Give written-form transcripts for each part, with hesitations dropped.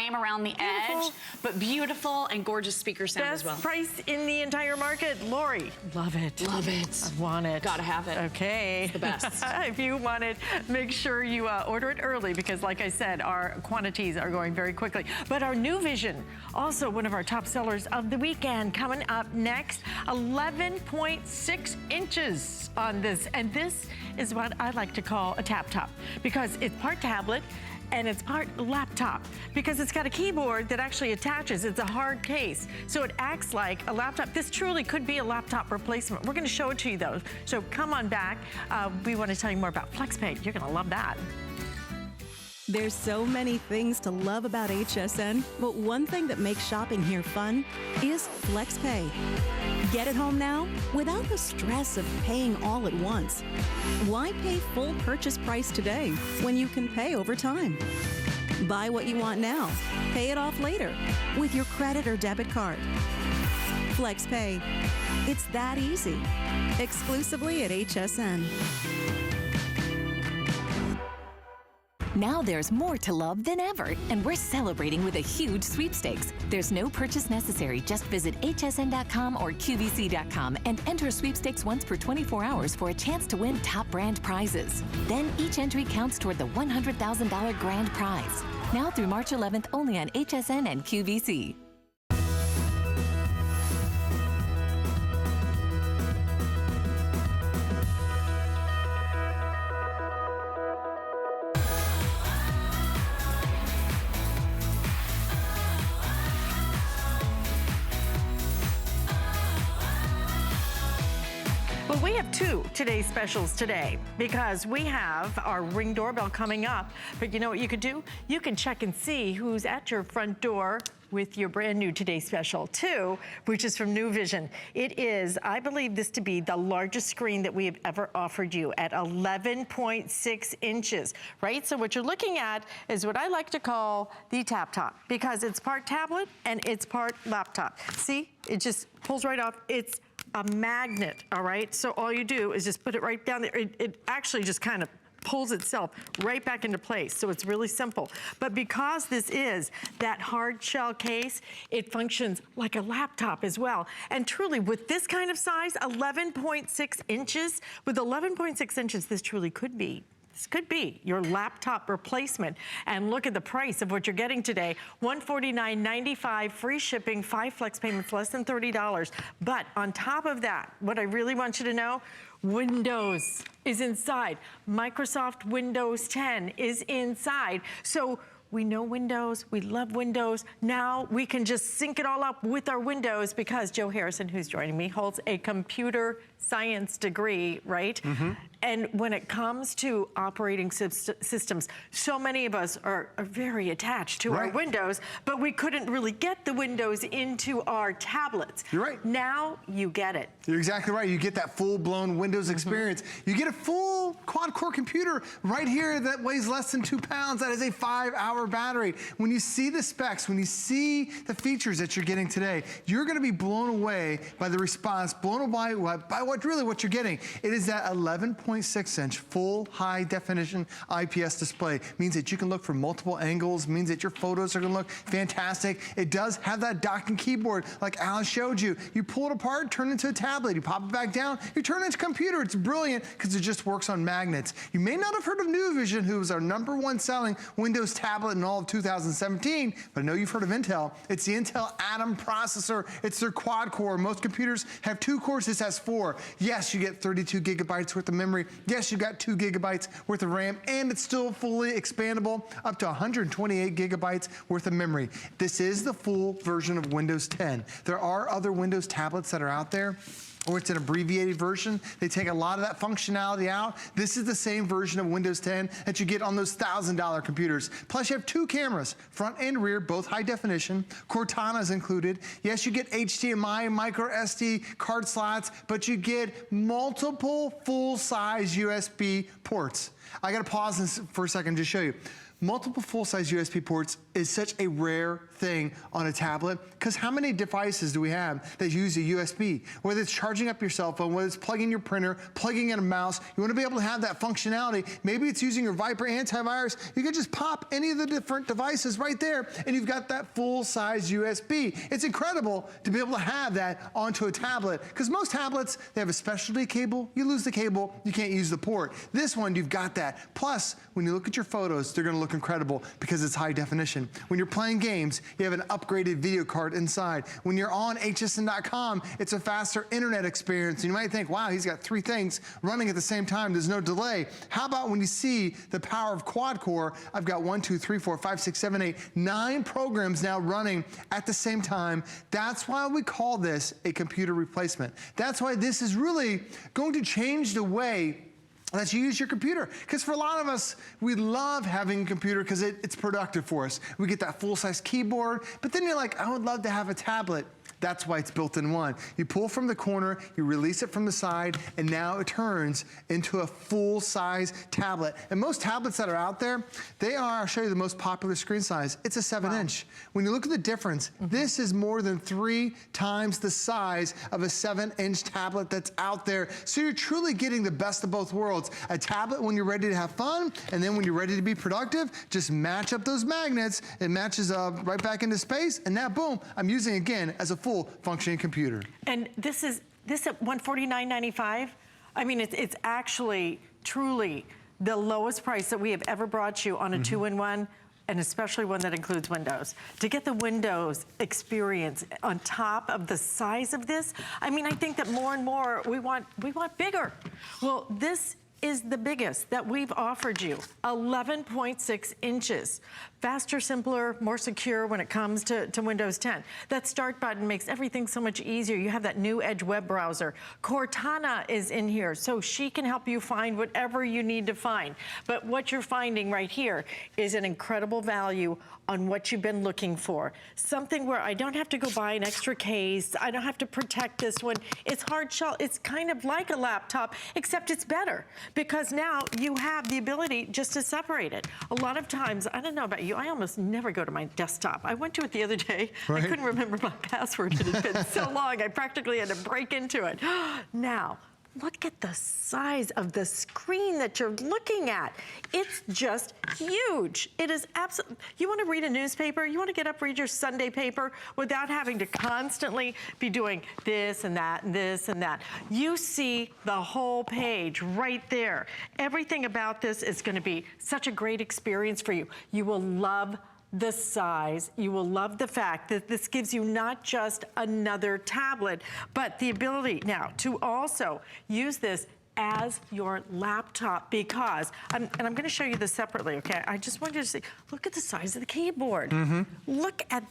frame around the edge, but beautiful and gorgeous speaker sound as well. Best price in the entire market. Lori, love it. Love it. I want it. Gotta have it. Okay. It's the best. If you want it, make sure you order it early because like I said, our quantities are going very quickly. But our NuVision, also one of our top sellers of the weekend, coming up next, 11.6 inches on this. And this is what I like to call a tap top because it's part tablet and it's part laptop because it's got a keyboard that actually attaches. It's a hard case, so it acts like a laptop. This truly could be a laptop replacement. We're gonna show it to you though, so come on back. We wanna tell you more about FlexPay. You're gonna love that. There's so many things to love about HSN, but one thing that makes shopping here fun is FlexPay. Get it home now without the stress of paying all at once. Why pay full purchase price today when you can pay over time? Buy what you want now, pay it off later with your credit or debit card. FlexPay. It's that easy. Exclusively at HSN. Now there's more to love than ever, and we're celebrating with a huge sweepstakes. There's no purchase necessary. Just visit hsn.com or qvc.com and enter sweepstakes once per 24 hours for a chance to win top brand prizes. Then each entry counts toward the $100,000 grand prize. Now through March 11th only on HSN and QVC. Well, we have two today's specials today because we have our Ring doorbell coming up. But you know what you could do? You can check and see who's at your front door with your brand new Today Special 2, which is from NuVision. It is, I believe this to be the largest screen that we have ever offered you at 11.6 inches, right? So what you're looking at is what I like to call the tap top because it's part tablet and it's part laptop. See, it just pulls right off. It's a magnet, all right? So all you do is just put it right down there. It actually just kind of pulls itself right back into place. So it's really simple. But because this is that hard shell case, it functions like a laptop as well. And truly, with this kind of size, 11.6 inches, with 11.6 inches, this truly could be. This could be your laptop replacement. And look at the price of what you're getting today. $149.95, free shipping, 5 flex payments, less than $30. But on top of that, what I really want you to know, Windows is inside. Microsoft Windows 10 is inside. So we know Windows, we love Windows. Now we can just sync it all up with our Windows because Joe Harrison, who's joining me, holds a computer science degree, right? And when it comes to operating systems, so many of us are very attached to our Windows, but we couldn't really get the Windows into our tablets. You're right. Now you get it. You're exactly right. You get that full-blown Windows experience. You get a full quad-core computer right here that weighs less than 2 pounds. That is a 5-hour battery. When you see the specs, when you see the features that you're getting today, you're gonna be blown away by the response, blown away by what you're getting. It is that 11.6-inch full high-definition IPS display. Means that you can look for multiple angles, means that your photos are gonna look fantastic. It does have that docking keyboard like Alice showed you. You pull it apart, turn it into a tablet, you pop it back down, you turn it into a computer. It's brilliant because it just works on magnets. You may not have heard of NuVision, who was our #1 selling Windows tablet in all of 2017, but I know you've heard of Intel. It's the Intel Atom processor. It's their quad core. Most computers have 2 cores, this has 4. Yes, you get 32 gigabytes worth of memory. Yes, you got 2 gigabytes worth of RAM, and it's still fully expandable up to 128 gigabytes worth of memory. This is the full version of Windows 10. There are other Windows tablets that are out there, or it's an abbreviated version. They take a lot of that functionality out. This is the same version of Windows 10 that you get on those $1,000 computers. Plus you have 2 cameras, front and rear, both high definition. Cortana is included. Yes, you get HDMI, micro SD card slots, but you get multiple full-size USB ports. I gotta pause this for a second to show you. Multiple full-size USB ports is such a rare thing on a tablet, because how many devices do we have that use a USB? Whether it's charging up your cell phone, whether it's plugging your printer, plugging in a mouse, you wanna be able to have that functionality. Maybe it's using your Viper antivirus. You can just pop any of the different devices right there, and you've got that full-size USB. It's incredible to be able to have that onto a tablet, because most tablets, they have a specialty cable. You lose the cable, you can't use the port. This one, you've got that. Plus, when you look at your photos, they're gonna look incredible because it's high definition. When you're playing games, you have an upgraded video card inside. When you're on hsn.com, it's a faster internet experience. You might think, wow, he's got 3 things running at the same time. There's no delay. How about when you see the power of QuadCore? I've got 1, 2, 3, 4, 5, 6, 7, 8, 9 programs now running at the same time. That's why we call this a computer replacement. That's why this is really going to change the way that you use your computer. Because for a lot of us, we love having a computer because it's productive for us. We get that full-size keyboard, but then you're like, I would love to have a tablet. That's why it's built in one. You pull from the corner, you release it from the side, and now it turns into a full-size tablet. And most tablets that are out there, they are, I'll show you the most popular screen size. It's a 7-inch. When you look at the difference, this is more than 3 times the size of a 7-inch tablet that's out there. So you're truly getting the best of both worlds. A tablet when you're ready to have fun, and then when you're ready to be productive, just match up those magnets. It matches right back into space, and now boom, I'm using it again as a full functioning computer. And this at $149.95. I mean, it's actually truly the lowest price that we have ever brought you on a 2-in-1, and especially one that includes Windows. To get the Windows experience on top of the size of this, I mean, I think that more and more we want bigger. Well, this is the biggest that we've offered you, 11.6 inches. Faster, simpler, more secure when it comes to Windows 10. That start button makes everything so much easier. You have that new Edge web browser. Cortana is in here, so she can help you find whatever you need to find. But what you're finding right here is an incredible value on what you've been looking for. Something where I don't have to go buy an extra case. I don't have to protect this one. It's hard shell. It's kind of like a laptop, except it's better because now you have the ability just to separate it. A lot of times, I don't know about you, I almost never go to my desktop. I went to it the other day. Right. I couldn't remember my password. It had been so long, I practically had to break into it. Now, look at the size of the screen that you're looking at. It's just huge. It is absolutely, you want to read a newspaper, you want to get up, read your Sunday paper without having to constantly be doing this and that and this and that. You see the whole page right there. Everything about this is going to be such a great experience for you. You will love the size. You will love the fact that this gives you not just another tablet, but the ability now to also use this as your laptop, because, and I'm gonna show you this separately, okay? I just want you to see, look at the size of the keyboard. Look at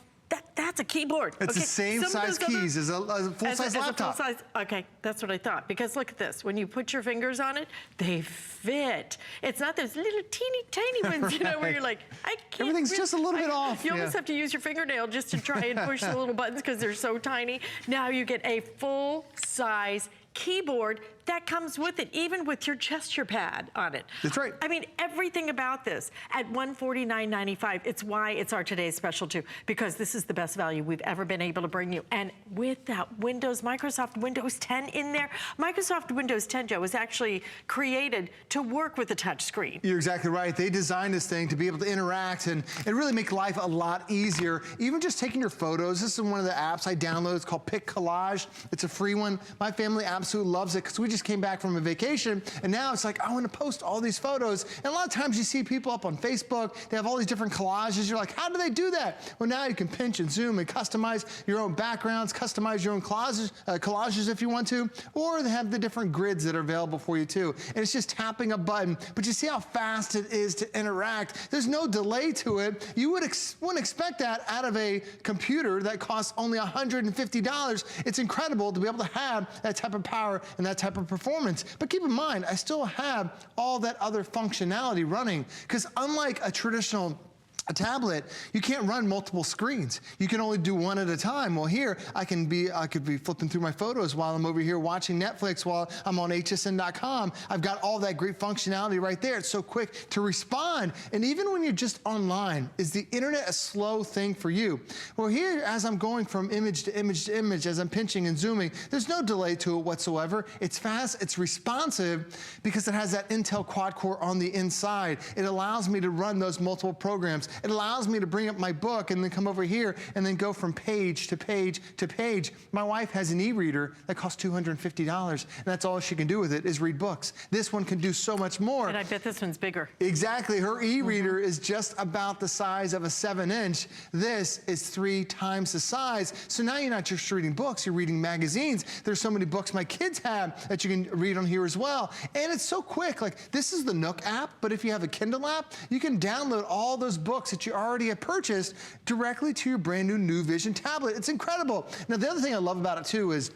that's a keyboard. It's the same size keys as a full-size laptop. Okay, that's what I thought. Because look at this. When you put your fingers on it, they fit. It's not those little teeny tiny ones, you know, where you're like, I can't. Everything's just a little bit off. You almost have to use your fingernail just to try and push the little buttons because they're so tiny. Now you get a full-size keyboard that comes with it, even with your gesture pad on it. That's right. I mean, everything about this at $149.95. It's why it's our today's special too, because this is the best value we've ever been able to bring you. And with that Microsoft Windows 10 in there, Microsoft Windows 10, Joe, was actually created to work with a touch screen. You're exactly right. They designed this thing to be able to interact and really make life a lot easier. Even just taking your photos. This is one of the apps I downloaded. It's called Pic Collage. It's a free one. My family absolutely loves it because we just came back from a vacation, and now it's like, I want to post all these photos. And a lot of times you see people up on Facebook, they have all these different collages. You're like, how do they do that? Well, now you can pinch and zoom and customize your own backgrounds, customize your own collages if you want to, or they have the different grids that are available for you too. And it's just tapping a button, but you see how fast it is to interact. There's no delay to it. You wouldn't expect that out of a computer that costs only $150. It's incredible to be able to have that type of power and that type of performance. But keep in mind, I still have all that other functionality running, because unlike a traditional a tablet, you can't run multiple screens. You can only do one at a time. Well, here I could be flipping through my photos while I'm over here watching Netflix, while I'm on hsn.com. I've got all that great functionality right there. It's so quick to respond. And even when you're just online, is the internet a slow thing for you? Well, here, as I'm going from image to image to image, as I'm pinching and zooming, there's no delay to it whatsoever. It's fast, it's responsive, because it has that Intel quad-core on the inside. It allows me to run those multiple programs. It allows me to bring up my book and then come over here and then go from page to page to page. My wife has an e-reader that costs $250, and that's all she can do with it is read books. This one can do so much more. And I bet this one's bigger. Exactly. Her e-reader is just about the size of a 7-inch. This is 3 times the size. So now you're not just reading books, you're reading magazines. There's so many books my kids have that you can read on here as well. And it's so quick. Like, this is the Nook app, but if you have a Kindle app, you can download all those books that you already have purchased directly to your brand new NuVision tablet. It's incredible. Now, the other thing I love about it too is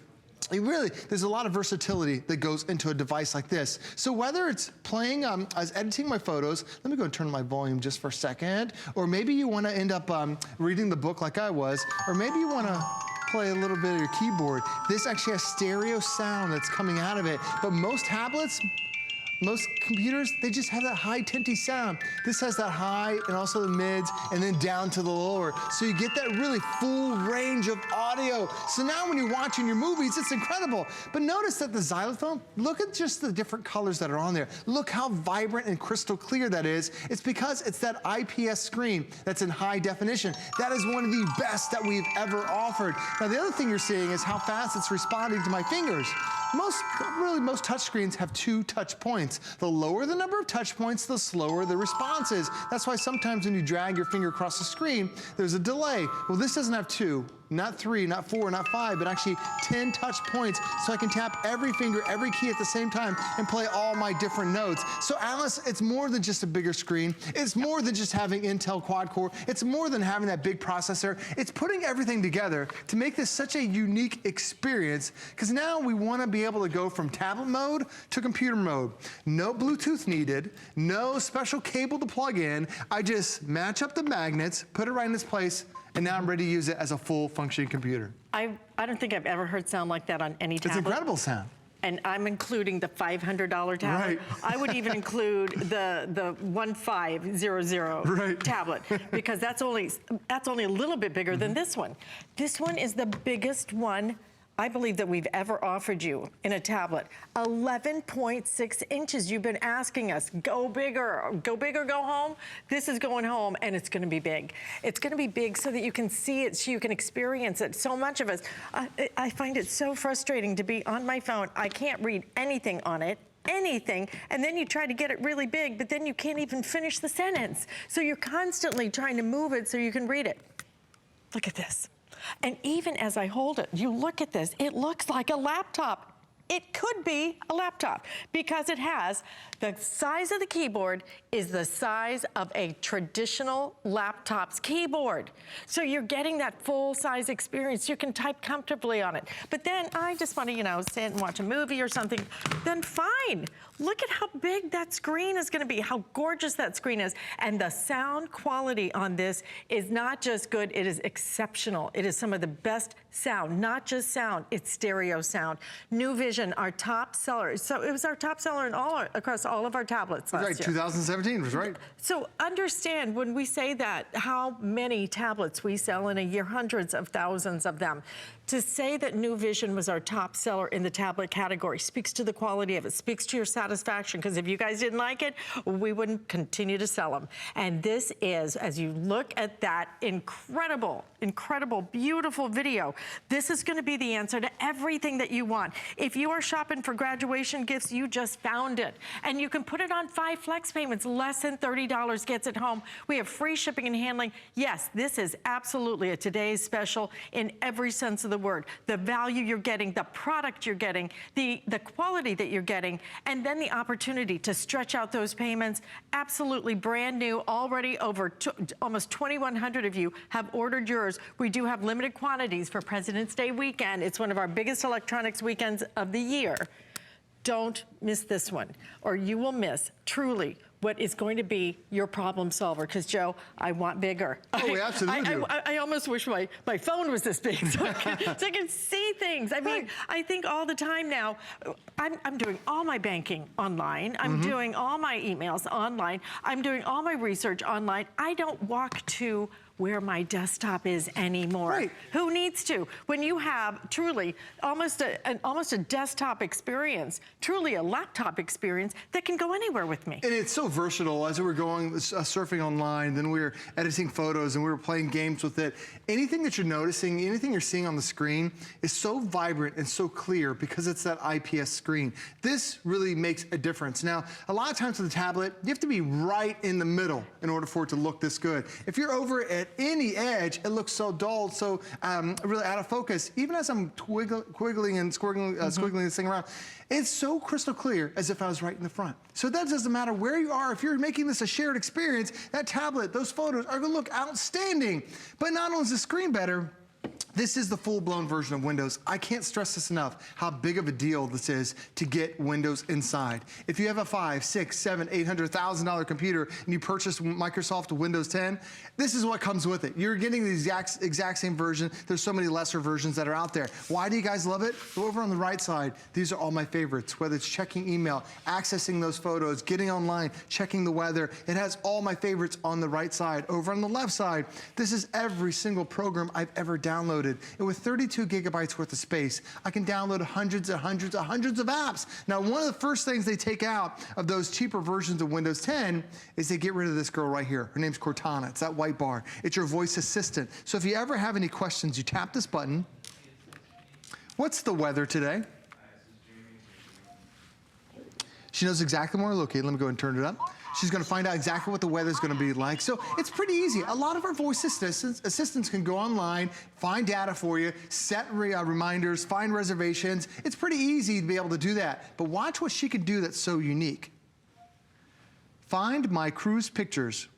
there's a lot of versatility that goes into a device like this. So whether it's playing, I was editing my photos, let me go and turn my volume just for a second, or maybe you want to end up reading the book like I was, or maybe you want to play a little bit of your keyboard. This actually has stereo sound that's coming out of it, but most tablets, most computers, they just have that high tinty sound. This has that high and also the mids and then down to the lower. So you get that really full range of audio. So now when you're watching your movies, it's incredible. But notice that the xylophone, look at just the different colors that are on there. Look how vibrant and crystal clear that is. It's because it's that IPS screen that's in high definition. That is one of the best that we've ever offered. Now the other thing you're seeing is how fast it's responding to my fingers. Most touchscreens have 2 touch points. The lower the number of touch points, the slower the response is. That's why sometimes when you drag your finger across the screen, there's a delay. Well, this doesn't have 2. Not 3, not 4, not 5, but actually 10 touch points, so I can tap every finger, every key at the same time and play all my different notes. So Alice, it's more than just a bigger screen. It's more than just having Intel quad-core. It's more than having that big processor. It's putting everything together to make this such a unique experience, because now we want to be able to go from tablet mode to computer mode. No Bluetooth needed, no special cable to plug in. I just match up the magnets, put it right in its place, and now I'm ready to use it as a full functioning computer. I don't think I've ever heard sound like that on any tablet. It's incredible sound. And I'm including the $500 tablet. Right. I would even include the 1500 tablet, because that's only a little bit bigger than this one. This one is the biggest one I believe that we've ever offered you in a tablet. 11.6 inches. You've been asking us, go bigger, go home. This is going home, and it's gonna be big. It's gonna be big so that you can see it, so you can experience it. So much of us, I find it so frustrating to be on my phone. I can't read anything on it. Anything, and then you try to get it really big, but then you can't even finish the sentence. So you're constantly trying to move it so you can read it. Look at this. And even as I hold it, you look at this, it looks like a laptop. It could be a laptop because it has the size of the keyboard is the size of a traditional laptop's keyboard. So you're getting that full-size experience. You can type comfortably on it. But then I just want to, sit and watch a movie or something. Then fine. Look at how big that screen is going to be, how gorgeous that screen is. And the sound quality on this is not just good, it is exceptional. It is some of the best sound, not just sound, it's stereo sound. NuVision, our top seller. So it was our top seller across all of our tablets last year. 2017 was right. So understand when we say that, how many tablets we sell in a year, hundreds of thousands of them. To say that NuVision was our top seller in the tablet category speaks to the quality of it, speaks to your satisfaction, because if you guys didn't like it, we wouldn't continue to sell them. And this is, as you look at that incredible, beautiful video, this is going to be the answer to everything that you want. If you are shopping for graduation gifts, you just found it. And you can put it on 5 flex payments, less than $30 gets it home. We have free shipping and handling. Yes, this is absolutely a today's special in every sense of the word. The value you're getting, the product you're getting, the quality that you're getting, and then the opportunity to stretch out those payments. Absolutely brand new. Already over almost 2,100 of you have ordered yours. We do have limited quantities for President's Day weekend. It's one of our biggest electronics weekends of the year. Don't miss this one, or you will miss, truly, what is going to be your problem solver. Because Joe, I want bigger. Oh, we absolutely do. I almost wish my phone was this big so I can see things. I mean, I think all the time now, I'm doing all my banking online. I'm doing all my emails online. I'm doing all my research online. I don't walk to where my desktop is anymore. Right. Who needs to? When you have truly almost a desktop experience, truly a laptop experience that can go anywhere with me. And it's so versatile. As we were going surfing online, then we were editing photos and we were playing games with it. Anything that you're noticing, anything you're seeing on the screen is so vibrant and so clear because it's that IPS screen. This really makes a difference. Now, a lot of times with the tablet, you have to be right in the middle in order for it to look this good. If you're over at any edge, it looks so dull, so really out of focus. Even as I'm quiggling and squiggling this thing around, it's so crystal clear as if I was right in the front. So that doesn't matter where you are. If you're making this a shared experience, that tablet, those photos are gonna look outstanding. But not only is the screen better, this is the full-blown version of Windows. I can't stress this enough, how big of a deal this is to get Windows inside. If you have a $500,000, $600,000, $700,000, $800,000 computer and you purchase Microsoft Windows 10, this is what comes with it. You're getting the exact same version. There's so many lesser versions that are out there. Why do you guys love it? Go over on the right side. These are all my favorites, whether it's checking email, accessing those photos, getting online, checking the weather. It has all my favorites on the right side. Over on the left side, this is every single program I've ever downloaded. And with 32 gigabytes worth of space, I can download hundreds and hundreds and hundreds of apps. Now, one of the first things they take out of those cheaper versions of Windows 10 is they get rid of this girl right here. Her name's Cortana. It's that white bar. It's your voice assistant. So if you ever have any questions, you tap this button. What's the weather today? She knows exactly where we're located. Let me go and turn it up. She's gonna find out exactly what the weather's gonna be like. So it's pretty easy. A lot of our voice assistants can go online, find data for you, set reminders, find reservations. It's pretty easy to be able to do that. But watch what she can do that's so unique. Find my cruise pictures.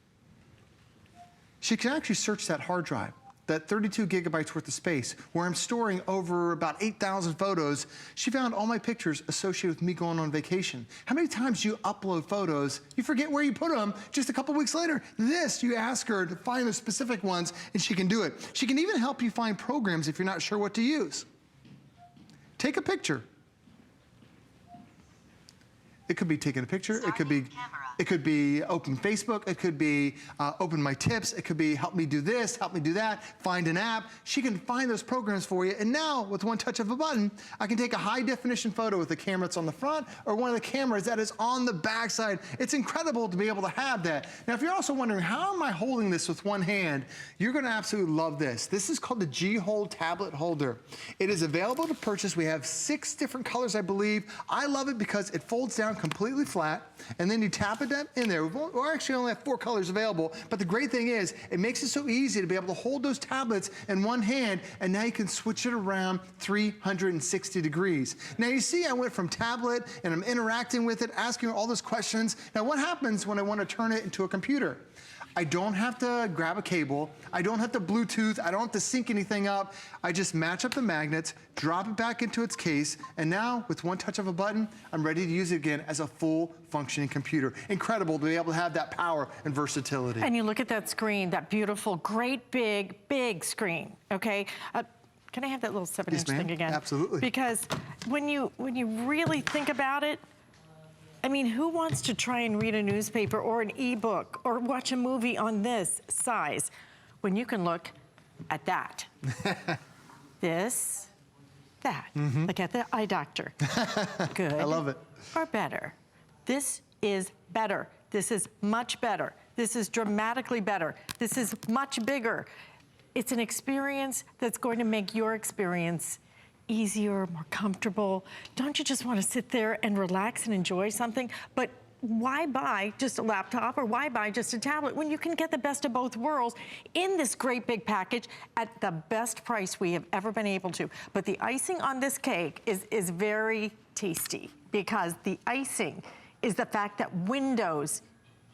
She can actually search that hard drive, that 32 gigabytes worth of space, where I'm storing over about 8,000 photos. She found all my pictures associated with me going on vacation. How many times do you upload photos, you forget where you put them, just a couple weeks later? This, you ask her to find the specific ones, and she can do it. She can even help you find programs if you're not sure what to use. Take a picture. It could be taking a picture, it could be open Facebook, it could be open my tips, it could be help me do this, help me do that, find an app. She can find those programs for you, and now with one touch of a button, I can take a high definition photo with the camera that's on the front or one of the cameras that is on the backside. It's incredible to be able to have that. Now, if you're also wondering, how am I holding this with one hand? You're gonna absolutely love this. This is called the G-Hold tablet holder. It is available to purchase. We have 6 different colors, I believe. I love it because it folds down completely flat, and then you tap it in there. We actually only have 4 colors available, but the great thing is, it makes it so easy to be able to hold those tablets in one hand, and now you can switch it around 360 degrees. Now you see I went from tablet, and I'm interacting with it, asking all those questions. Now what happens when I want to turn it into a computer? I don't have to grab a cable. I don't have to Bluetooth. I don't have to sync anything up. I just match up the magnets, drop it back into its case, and now with one touch of a button, I'm ready to use it again as a full functioning computer. Incredible to be able to have that power and versatility. And you look at that screen, that beautiful, great, big screen, okay? Can I have that little 7-inch thing again? Absolutely. Because when you really think about it, I mean, who wants to try and read a newspaper or an ebook or watch a movie on this size when you can look at that? This, that. Look at the eye doctor. Good. I love it. Or better. This is better. This is much better. This is dramatically better. This is much bigger. It's an experience that's going to make your experience easier, more comfortable. Don't you just want to sit there and relax and enjoy something? But why buy just a laptop or why buy just a tablet when you can get the best of both worlds in this great big package at the best price we have ever been able to? But the icing on this cake is very tasty, because the icing is the fact that Windows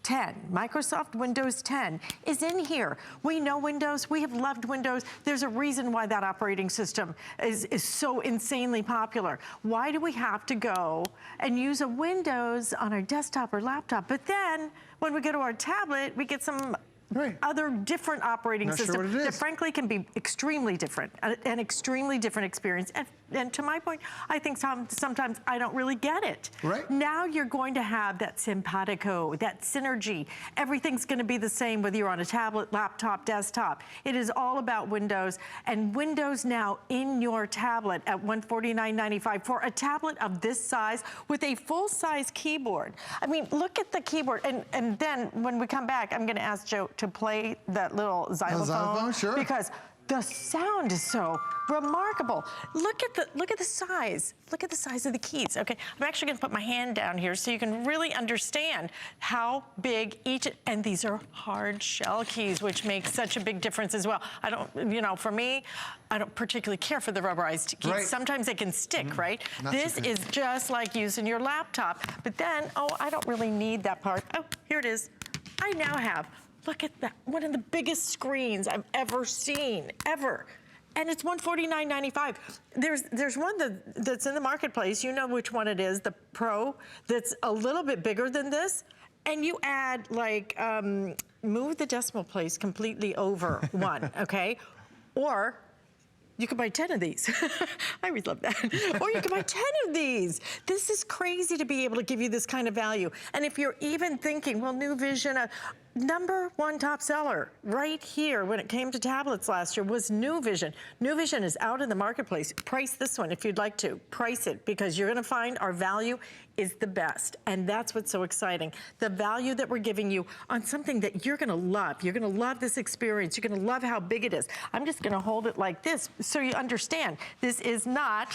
10, Microsoft Windows 10 is in here. We know Windows, we have loved Windows. There's a reason why that operating system is so insanely popular. Why do we have to go and use a Windows on our desktop or laptop? But then when we go to our tablet, we get some other different operating system that frankly can be extremely different, an extremely different experience. And to my point, I think sometimes I don't really get it. Right. Now you're going to have that simpatico, that synergy. Everything's going to be the same whether you're on a tablet, laptop, desktop. It is all about Windows, and Windows now in your tablet at $149.95 for a tablet of this size with a full-size keyboard. I mean, look at the keyboard. And then when we come back, I'm going to ask Joe to play that little xylophone, sure. Because the sound is so remarkable. Look at the size. Look at the size of the keys. Okay, I'm actually going to put my hand down here so you can really understand how big each, and these are hard shell keys, which makes such a big difference as well. I don't, you know, for me, I don't particularly care for the rubberized keys. Right. Sometimes they can stick, right? This is just like using your laptop. But then, oh, I don't really need that part. Oh, here it is. I now have, look at that, one of the biggest screens I've ever seen, ever. And it's $149.95. There's one that's in the marketplace, you know which one it is, the Pro, that's a little bit bigger than this. And you add like, move the decimal place completely over one, okay? Or you could buy 10 of these. I always love that. Or you could buy 10 of these. This is crazy to be able to give you this kind of value. And if you're even thinking, well, NuVision, #1 top seller right here when it came to tablets last year was NuVision. NuVision is out in the marketplace. Price this one if you'd like to. Price it, because you're gonna find our value is the best. And that's what's so exciting. The value that we're giving you on something that you're gonna love. You're gonna love this experience. You're gonna love how big it is. I'm just gonna hold it like this so you understand. This is not